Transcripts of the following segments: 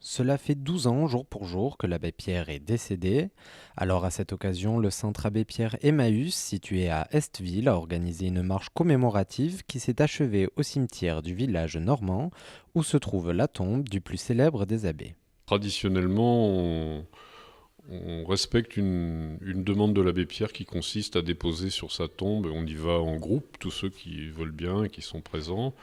Cela fait 12 ans, jour pour jour, que l'abbé Pierre est décédé. Alors à cette occasion, le centre Abbé Pierre Emmaüs, situé à Estville, a organisé une marche commémorative qui s'est achevée au cimetière du village normand, où se trouve la tombe du plus célèbre des abbés. Traditionnellement, on respecte une demande de l'abbé Pierre qui consiste à déposer sur sa tombe, on y va en groupe, tous ceux qui veulent bien et qui sont présents,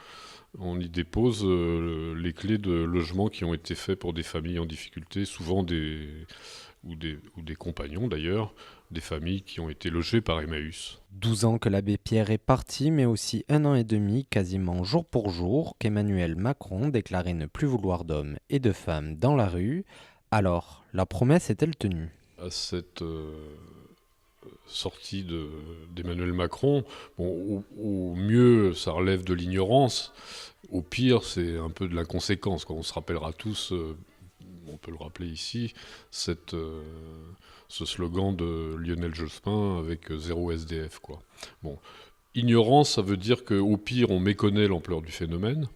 on y dépose les clés de logements qui ont été faits pour des familles en difficulté, souvent ou des compagnons d'ailleurs, des familles qui ont été logées par Emmaüs. 12 ans que l'abbé Pierre est parti, mais aussi 1 an et demi, quasiment jour pour jour, qu'Emmanuel Macron déclarait ne plus vouloir d'hommes et de femmes dans la rue. Alors, la promesse est-elle tenue? À cette sortie d'Emmanuel Macron, bon, au mieux ça relève de l'ignorance, au pire c'est un peu de l'inconséquence. On se rappellera tous, on peut le rappeler ici, ce slogan de Lionel Jospin avec zéro SDF, quoi. Bon, ignorance, ça veut dire qu'au pire on méconnaît l'ampleur du phénomène,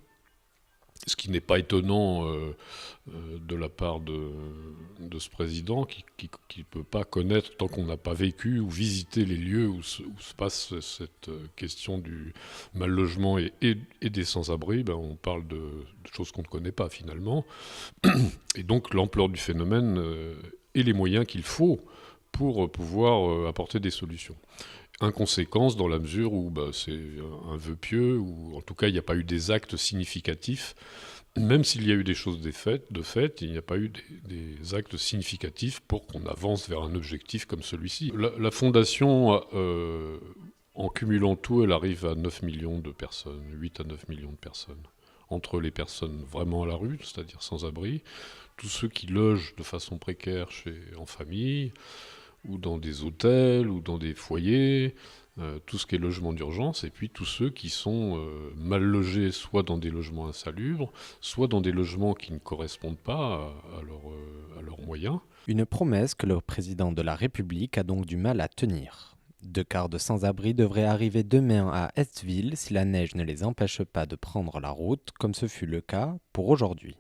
ce qui n'est pas étonnant de la part de ce président qui ne peut pas connaître, tant qu'on n'a pas vécu ou visité les lieux où se passe cette question du mal logement et des sans-abri, ben on parle de choses qu'on ne connaît pas finalement. Et donc l'ampleur du phénomène et les moyens qu'il faut pour pouvoir apporter des solutions. Inconséquence dans la mesure où c'est un vœu pieux, ou en tout cas il n'y a pas eu des actes significatifs. Même s'il y a eu des choses de fait, il n'y a pas eu des actes significatifs pour qu'on avance vers un objectif comme celui-ci. La fondation, en cumulant tout, elle arrive à 9 millions de personnes, 8 à 9 millions de personnes. Entre les personnes vraiment à la rue, c'est-à-dire sans abri, tous ceux qui logent de façon précaire en famille, ou dans des hôtels, ou dans des foyers, tout ce qui est logement d'urgence, et puis tous ceux qui sont mal logés, soit dans des logements insalubres, soit dans des logements qui ne correspondent pas à leurs moyens. Une promesse que le président de la République a donc du mal à tenir. 2 quarts de sans-abri devraient arriver demain à Estville si la neige ne les empêche pas de prendre la route, comme ce fut le cas pour aujourd'hui.